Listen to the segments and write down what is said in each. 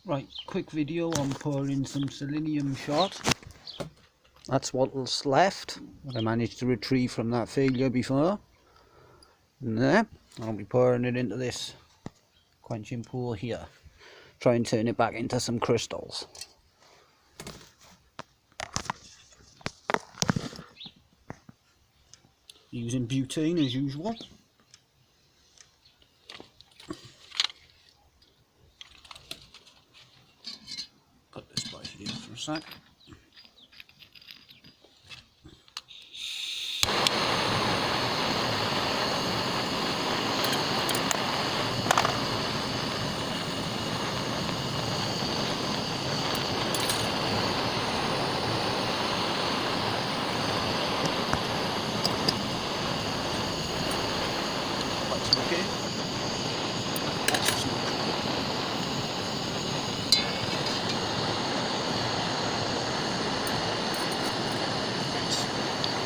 Right, quick video on pouring some selenium shot. That's what's left that I managed to retrieve from that failure before. And there, I'll be pouring it into this quenching pool here. Try and turn it back into some crystals. Using butane as usual. Put this by here for a sec. Okay. Lots of smoke.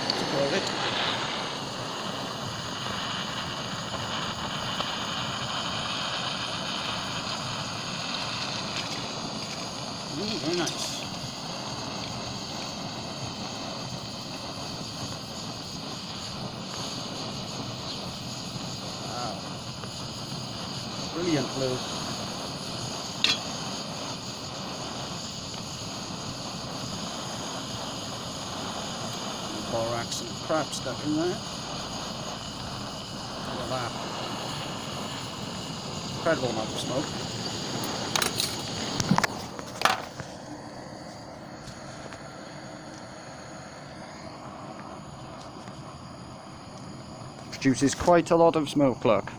That's about it. Ooh, very nice. Wow. Brilliant blue. Borax and crap stuck in there. Look at that. Incredible amount of smoke. Produces quite a lot of smoke, look.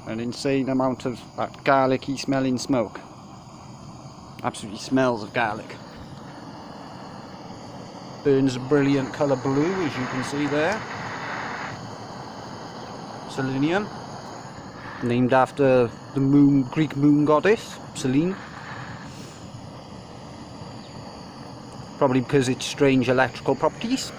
An insane amount of that garlicky smelling smoke. Absolutely smells of garlic. Burns a brilliant colour blue, as you can see there. Selenium, named after the Greek moon goddess, Selene. Probably because its strange electrical properties.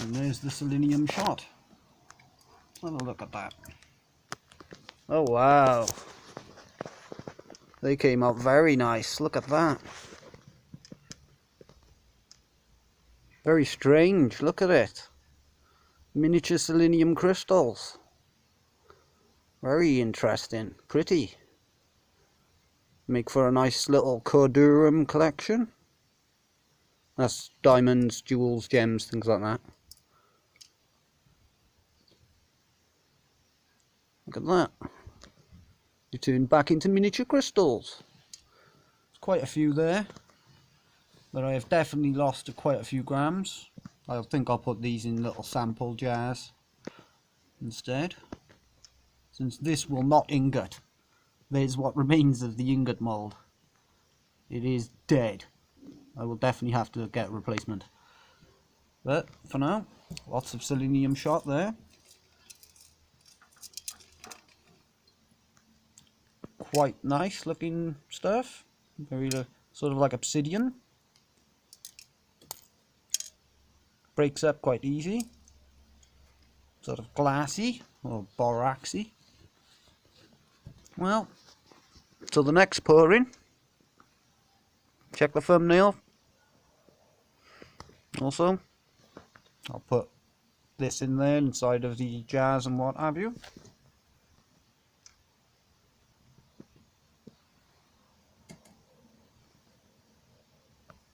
And there's the selenium shot. Have a look at that. Oh wow. They came out very nice. Look at that. Very strange. Look at it. Miniature selenium crystals. Very interesting. Pretty. Make for a nice little cordurum collection. That's diamonds, jewels, gems, things like that. Look at that. You turn back into miniature crystals. There's quite a few there, but I have definitely lost quite a few grams. I think I'll put these in little sample jars instead, since this will not ingot. There's what remains of the ingot mold. It is dead. I will definitely have to get a replacement. But for now, lots of selenium shot there. Quite nice looking stuff. Very sort of like obsidian. Breaks up quite easy. Sort of glassy or boraxy. Well, till the next pouring. Check the thumbnail. Also, I'll put this in there inside of the jars and what have you.